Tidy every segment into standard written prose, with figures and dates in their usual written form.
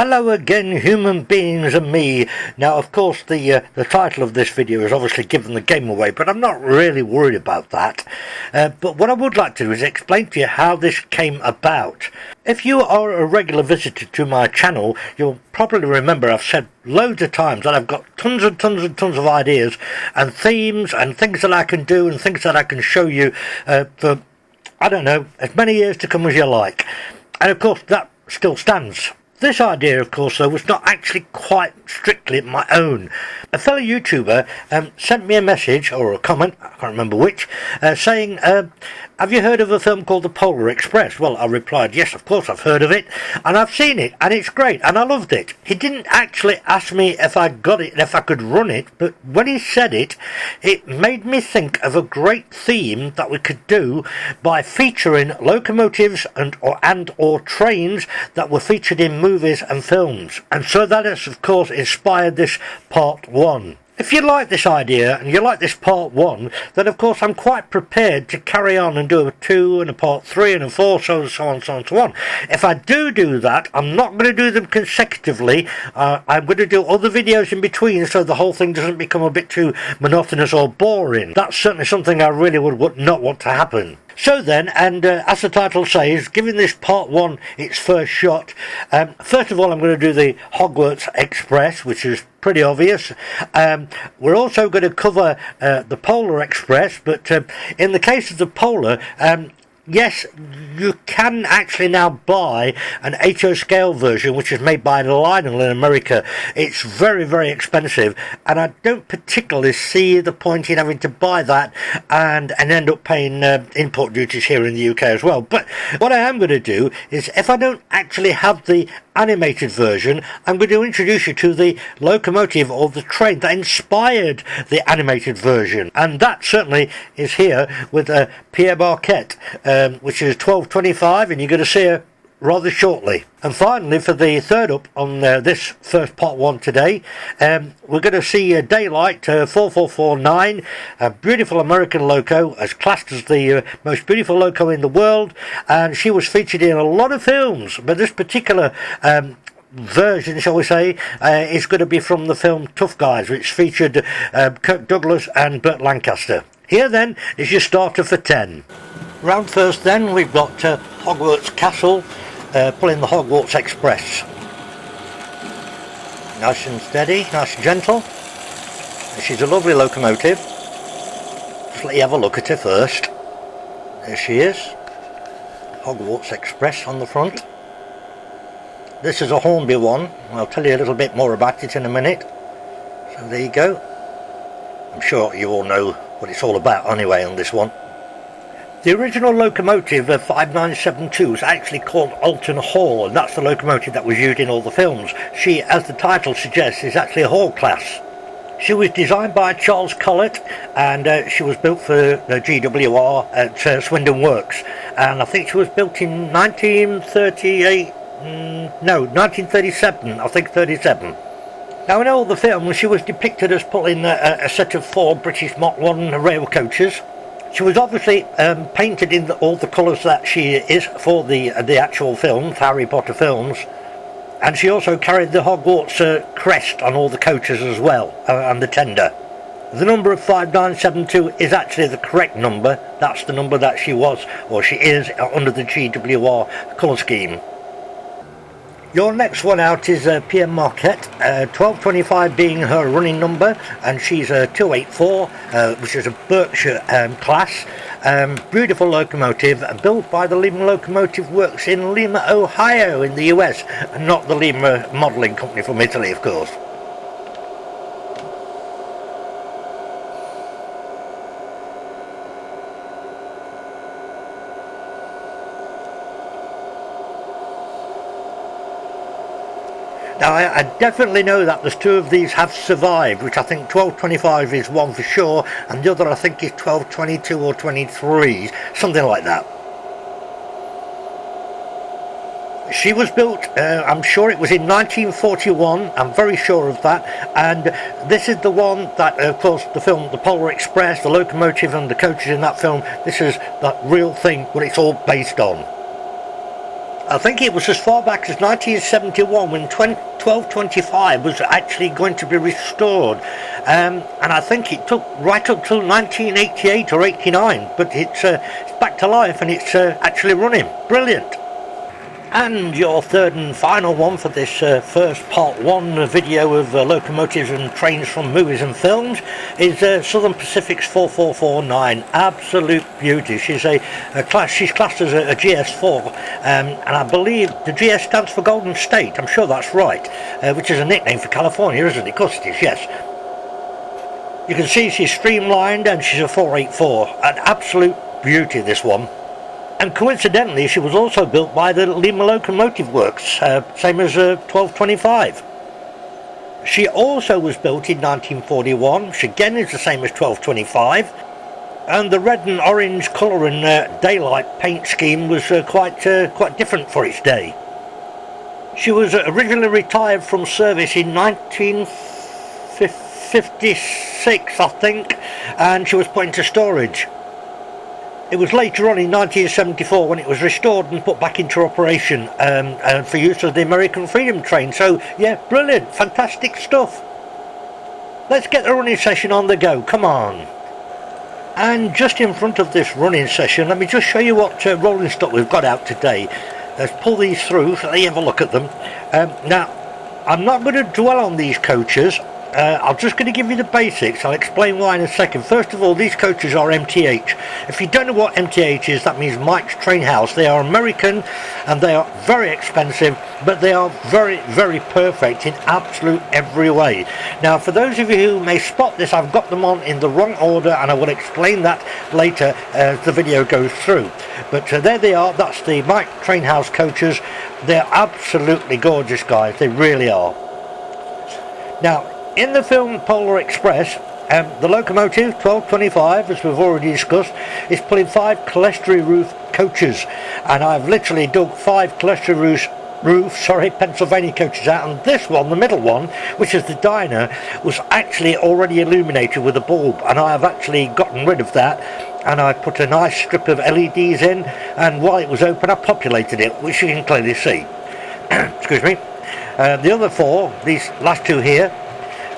Hello again, human beings and me. Now, of course, the title of this video is obviously giving the game away, but I'm not really worried about that. But what I would like to do is explain to you how this came about. If you are a regular visitor to my channel, you'll probably remember I've said loads of times that I've got tons and tons and tons of ideas and themes and things that I can do and things that I can show you for, I don't know, as many years to come as you like. And of course, that still stands. This idea, of course, though, was not actually quite strictly my own. A fellow YouTuber sent me a message, or a comment, I can't remember which, saying, have you heard of a film called The Polar Express? Well, I replied, yes, of course I've heard of it, and I've seen it, and it's great, and I loved it. He didn't actually ask me if I got it and if I could run it, but when he said it, it made me think of a great theme that we could do by featuring locomotives and or trains that were featured in movies and films. And so that has, of course, inspired this part 1. If you like this idea and you like this part 1, then of course I'm quite prepared to carry on and do a 2 and a part 3 and a 4, so on, so on, so on. If I do that, I'm not going to do them consecutively. I'm going to do other videos in between so the whole thing doesn't become a bit too monotonous or boring. That's certainly something I really would not want to happen. So then, and as the title says, giving this part 1 its first shot, first of all I'm going to do the Hogwarts Express, which is pretty obvious. We're also going to cover the Polar Express, but in the case of the Polar, yes, you can actually now buy an HO scale version, which is made by Lionel in America. It's very, very expensive, and I don't particularly see the point in having to buy that and end up paying import duties here in the UK as well. But what I am going to do is, if I don't actually have the animated version, I'm going to introduce you to the locomotive or the train that inspired the animated version, and that certainly is here with Pierre Barquette, which is 1225, and you're going to see her rather shortly. And finally, for the third up on this first part 1 today, we're going to see Daylight 4449, a beautiful American loco, as classed as the most beautiful loco in the world, and she was featured in a lot of films, but this particular version, shall we say, is going to be from the film Tough Guys, which featured Kirk Douglas and Burt Lancaster. Here then is your starter for 10. Round first then, we've got Hogwarts Castle, pulling the Hogwarts Express. Nice and steady, nice and gentle. She's a lovely locomotive. Just let you have a look at her first. There she is. Hogwarts Express on the front. This is a Hornby one. I'll tell you a little bit more about it in a minute. So there you go. I'm sure you all know what it's all about anyway on this one. The original locomotive 5972 is actually called Alton Hall, and that's the locomotive that was used in all the films. She, as the title suggests, is actually a Hall class. She was designed by Charles Collett, and she was built for the GWR at Swindon Works, and I think she was built in 1938, no, 1937, I think 37. Now in all the films she was depicted as pulling a set of 4 British Mach 1 rail coaches. She was obviously painted in all the colours that she is for the actual films, Harry Potter films, and she also carried the Hogwarts crest on all the coaches as well, and the tender. The number of 5972 is actually the correct number. That's the number that she was, or she is, under the GWR colour scheme. Your next one out is Pierre Barquette, 1225 being her running number, and she's a 284, which is a Berkshire class. Beautiful locomotive, built by the Lima Locomotive Works in Lima, Ohio in the US, and not the Lima modelling company from Italy, of course. Now I definitely know that there's 2 of these have survived, which I think 1225 is one for sure, and the other I think is 1222 or 23, something like that. She was built, I'm sure it was in 1941, I'm very sure of that, and this is the one that, of course, the film The Polar Express, the locomotive and the coaches in that film, this is that real thing what it's all based on. I think it was as far back as 1971 when 1225 was actually going to be restored, and I think it took right up till 1988 or 89, but it's back to life and it's actually running. Brilliant. And your third and final one for this first part one video of locomotives and trains from movies and films is Southern Pacific's 4449. Absolute beauty. She's she's classed as a GS4, and I believe the GS stands for Golden State. I'm sure that's right, which is a nickname for California, isn't it? Of course it is, yes. You can see she's streamlined and she's a 484. An absolute beauty, this one. And coincidentally, she was also built by the Lima Locomotive Works, same as 1225. She also was built in 1941, which again is the same as 1225. And the red and orange colour and daylight paint scheme was quite different for its day. She was originally retired from service in 1956, I think, and she was put into storage. It was later on in 1974 when it was restored and put back into operation for use of the American Freedom Train. So, yeah, brilliant, fantastic stuff. Let's get the running session on the go, come on. And just in front of this running session, let me just show you what rolling stock we've got out today. Let's pull these through so you have a look at them. Now, I'm not going to dwell on these coaches. I'm just going to give you the basics. I'll explain why in a second. First of all, these coaches are MTH. If you don't know what MTH is, that means Mike's Train House. They are American and they are very expensive, but they are very, very perfect in absolute every way. Now, for those of you who may spot this, I've got them on in the wrong order and I will explain that later as the video goes through. But there they are. That's the Mike Train House coaches. They're absolutely gorgeous, guys. They really are. Now, in the film Polar Express, the locomotive 1225, as we've already discussed, is pulling 5 clerestory roof coaches, and I've literally dug 5 clerestory Pennsylvania coaches out, and this one, the middle one, which is the diner, was actually already illuminated with a bulb, and I have actually gotten rid of that, and I put a nice strip of LEDs in, and while it was open I populated it, which you can clearly see. Excuse me. The other 4, these last 2 here,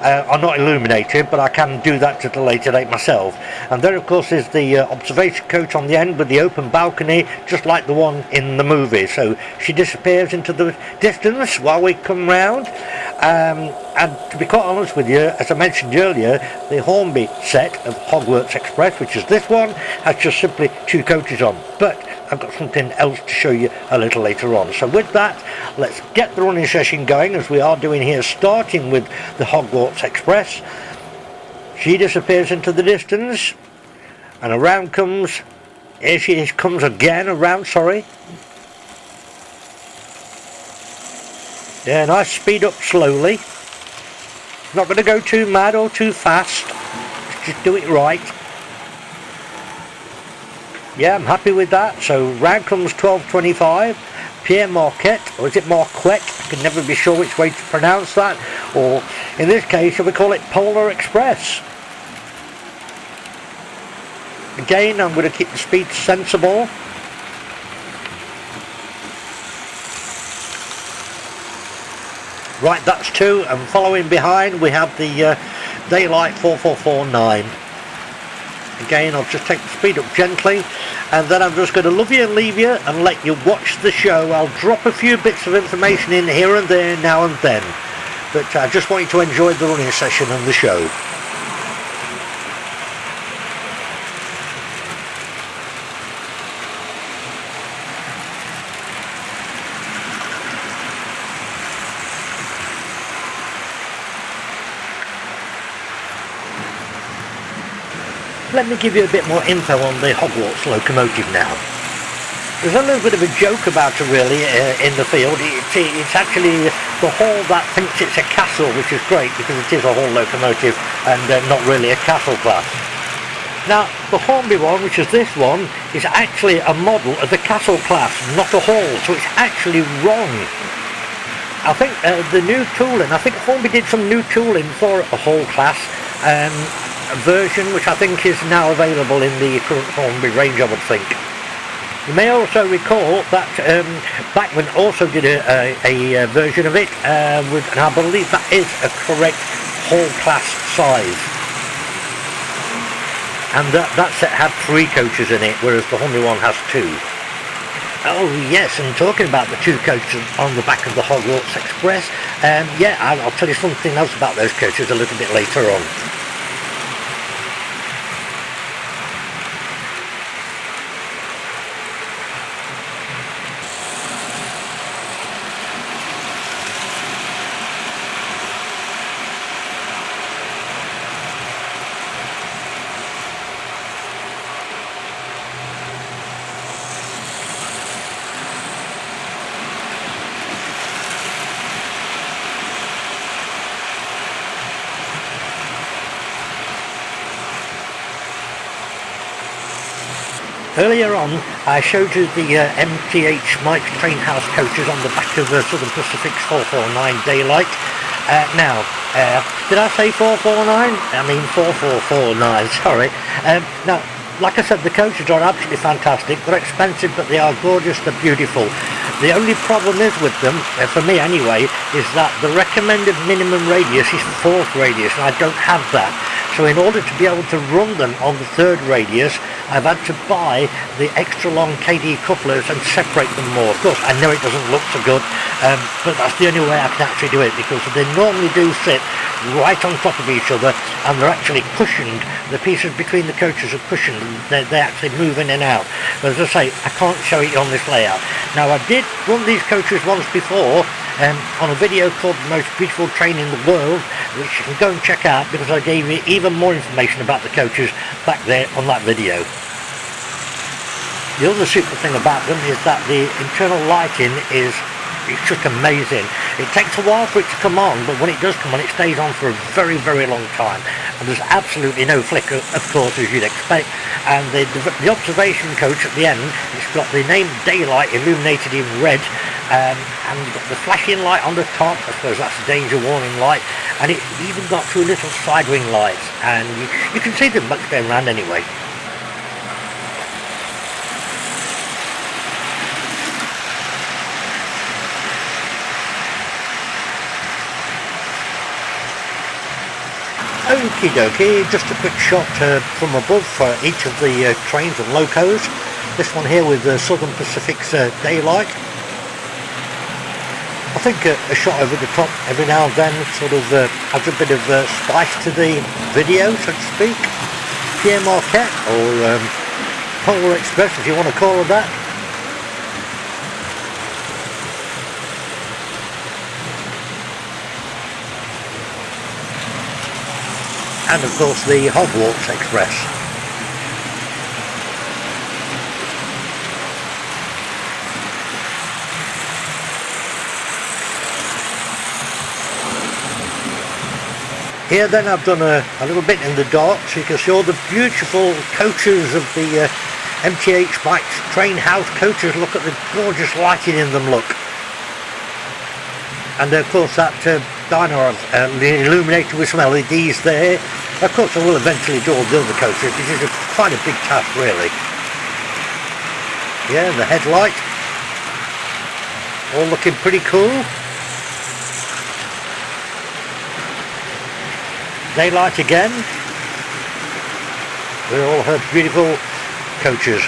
are not illuminated, but I can do that at a later date myself. And there of course is the observation coach on the end with the open balcony, just like the one in the movie. So she disappears into the distance while we come round, and to be quite honest with you, as I mentioned earlier, the Hornby set of Hogwarts Express, which is this one, has just simply 2 coaches on, but I've got something else to show you a little later on. So with that, let's get the running session going, as we are doing here, starting with the Hogwarts Express. She disappears into the distance, and around comes, here she comes again, around, sorry. Yeah, nice speed up slowly. Not going to go too mad or too fast, just do it right. Yeah, I'm happy with that. So round comes 1225, Pierre Marquette, or is it Marquette? I can never be sure which way to pronounce that. Or in this case, shall we call it Polar Express? Again, I'm going to keep the speed sensible. Right, that's 2, and following behind we have the Daylight 4449. Again, I'll just take the speed up gently, and then I'm just going to love you and leave you and let you watch the show. I'll drop a few bits of information in here and there now and then, but I just want you to enjoy the running session and the show. Let me give you a bit more info on the Hogwarts locomotive now. There's a little bit of a joke about it really in the field. It's actually the hall that thinks it's a castle, which is great because it is a hall locomotive and not really a castle class. Now the Hornby one, which is this one, is actually a model of the castle class, not a hall, so it's actually wrong. I think the new tooling, I think Hornby did some new tooling for a hall class version, which I think is now available in the current Hornby range, I would think. You may also recall that Bachmann also did a version of it, with, and I believe that is a correct hall class size. And that set had 3 coaches in it, whereas the Hornby one has 2. Oh yes, and talking about the 2 coaches on the back of the Hogwarts Express, yeah, I'll tell you something else about those coaches a little bit later on. Earlier on, I showed you the MTH Mike Trainhouse coaches on the back of Southern Pacific's 449 Daylight. Now, did I say 449? I mean 4449, sorry. Now, like I said, the coaches are absolutely fantastic. They're expensive, but they are gorgeous, they're beautiful. The only problem is with them, for me anyway, is that the recommended minimum radius is 4th radius, and I don't have that. So in order to be able to run them on the 3rd radius, I've had to buy the extra long KD couplers and separate them more. Of course, I know it doesn't look so good, but that's the only way I can actually do it, because they normally do sit right on top of each other, and they're actually cushioned. The pieces between the coaches are cushioned, and they actually move in and out. But as I say, I can't show it on this layout. Now, I did run these coaches once before, on a video called The Most Beautiful Train in the World, which you can go and check out, because I gave you even more information about the coaches back there on that video. The other super thing about them is that the internal lighting is just amazing. It takes a while for it to come on, but when it does come on, it stays on for a very, very long time. And there's absolutely no flicker, of course, as you'd expect. And the observation coach at the end, it's got the name Daylight illuminated in red, and you've got the flashing light on the top. I suppose that's a danger warning light, and it even got 2 little side wing lights, and you can see them much going around anyway. Okie dokie, just a quick shot from above for each of the trains and locos. This one here with Southern Pacific's Daylight. I think a shot over the top every now and then sort of adds a bit of spice to the video, so to speak. Pierre Marquette, or Hogwarts Express, if you want to call it that. And of course the Hogwarts Express. Here then I've done a little bit in the dark, so you can see all the beautiful coaches of the MTH Mike's Trainhouse coaches. Look at the gorgeous lighting in them, look. And of course that diner I've illuminated with some LEDs there. Of course I will eventually do all the other coaches, which is quite a big task really. Yeah, the headlight, all looking pretty cool. Daylight again, with all her beautiful coaches.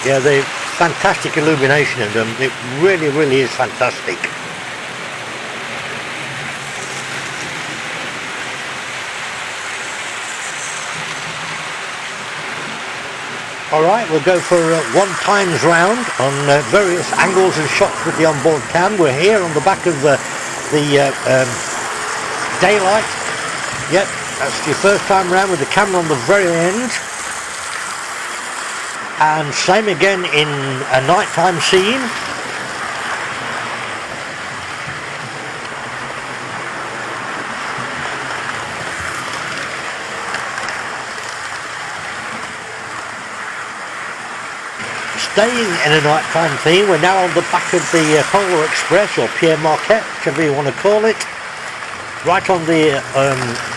Yeah, the fantastic illumination in them, it really, really is fantastic. Alright, we'll go for 1 times round on various angles and shots with the onboard cam. We're here on the back of the Daylight. Yep, that's your first time round with the camera on the very end. And same again in a nighttime scene. Staying in a nighttime theme, we're now on the back of the Hogwarts Express, or Pierre Marquette, whichever you want to call it. Right on the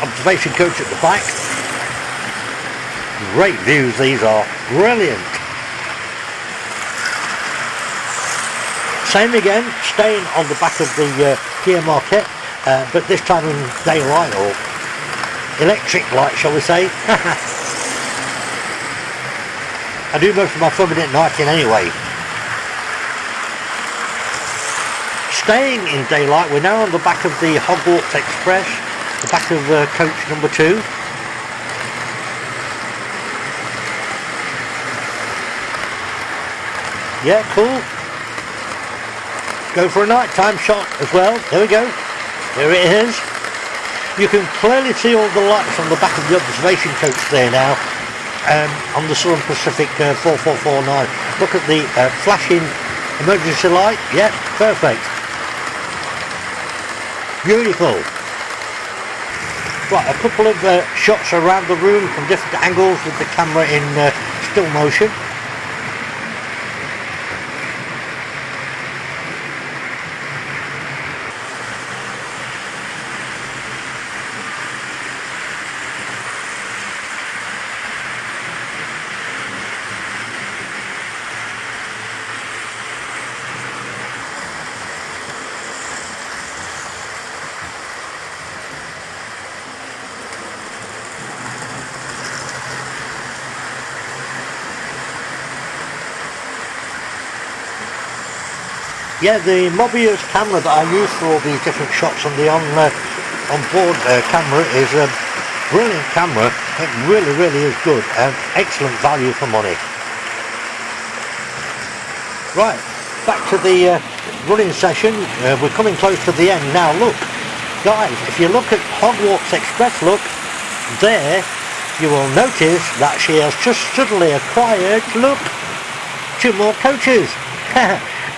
observation coach at the back. Great views these are, brilliant. Same again, staying on the back of the Pier Marquette, but this time in daylight, or electric light shall we say. I do most of my filming at night in anyway. Staying in daylight, we're now on the back of the Hogwarts Express, the back of coach number 2. Yeah, cool. Go for a nighttime shot as well. There we go. There it is. You can clearly see all the lights on the back of the observation coach there now, on the Southern Pacific 4449. Look at the flashing emergency light. Yeah, perfect. Beautiful. Right, a couple of shots around the room from different angles with the camera in still motion. Yeah, the Mobius camera that I use for all these different shots on the on-board camera is a brilliant camera. It really, really is good and excellent value for money. Right, back to the running session. We're coming close to the end now. Look, guys, if you look at Hogwarts Express, look, there you will notice that she has just suddenly acquired, look, 2 more coaches.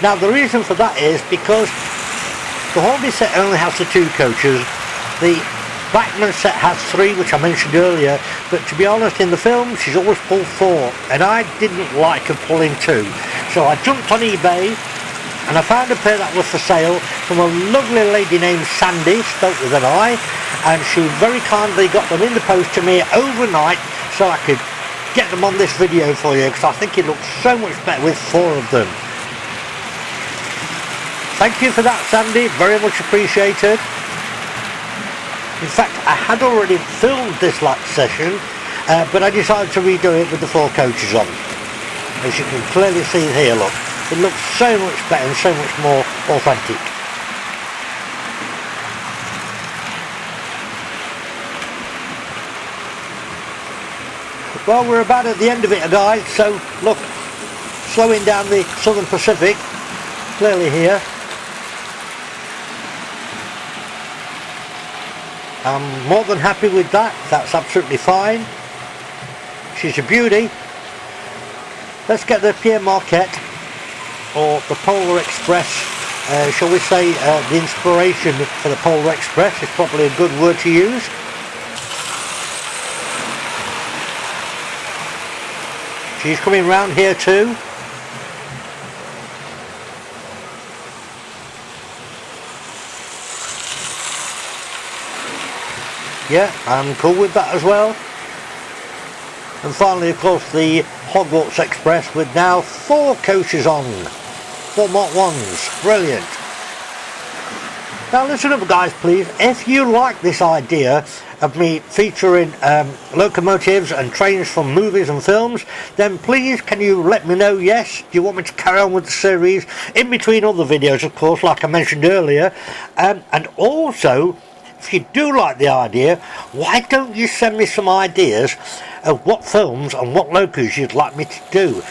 Now the reason for that is because the Hornby set only has the 2 coaches, the Bachmann set has 3, which I mentioned earlier, but to be honest, in the film she's always pulled 4, and I didn't like her pulling 2. So I jumped on eBay and I found a pair that was for sale from a lovely lady named Sandy, spelt with an I, and she very kindly got them in the post to me overnight so I could get them on this video for you, because I think it looks so much better with 4 of them. Thank you for that, Sandy, very much appreciated. In fact, I had already filmed this last session, but I decided to redo it with the 4 coaches on. As you can clearly see here, look, it looks so much better and so much more authentic. Well, we're about at the end of it, guys, so look, slowing down the Southern Pacific, clearly here. I'm more than happy with that, that's absolutely fine. She's a beauty. Let's get the Pier Marquette, or the Polar Express, shall we say, the inspiration for the Polar Express is probably a good word to use. She's coming round here too. Yeah, I'm cool with that as well. And finally, of course, the Hogwarts Express with now 4 coaches on. 4 Mark 1s. Brilliant. Now listen up, guys, please. If you like this idea of me featuring locomotives and trains from movies and films, then please can you let me know, yes, do you want me to carry on with the series in between other videos, of course, like I mentioned earlier. And also, if you do like the idea, why don't you send me some ideas of what films and what locos you'd like me to do.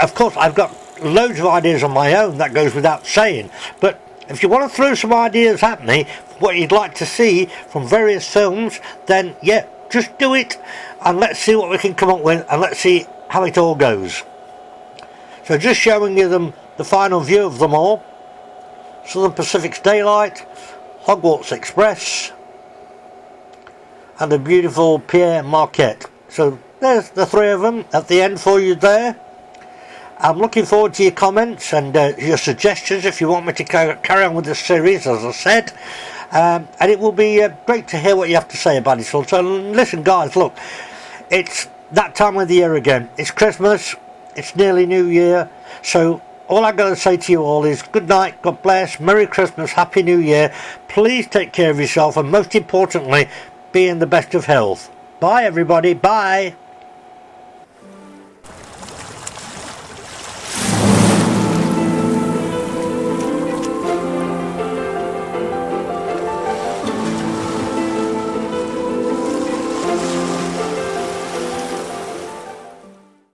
Of course, I've got loads of ideas on my own, that goes without saying, but if you want to throw some ideas at me, what you'd like to see from various films, then yeah, just do it and let's see what we can come up with, and let's see how it all goes. So just showing you the final view of them all. Southern Pacific's daylight, Hogwarts Express, and the beautiful Pier Marquette. So there's the 3 of them at the end for you there. I'm looking forward to your comments and your suggestions if you want me to carry on with this series, as I said. And it will be great to hear what you have to say about it all. So listen, guys, look, it's that time of the year again. It's Christmas, it's nearly New Year, so all I've got to say to you all is good night, God bless, Merry Christmas, Happy New Year. Please take care of yourself, and most importantly, be in the best of health. Bye everybody, bye.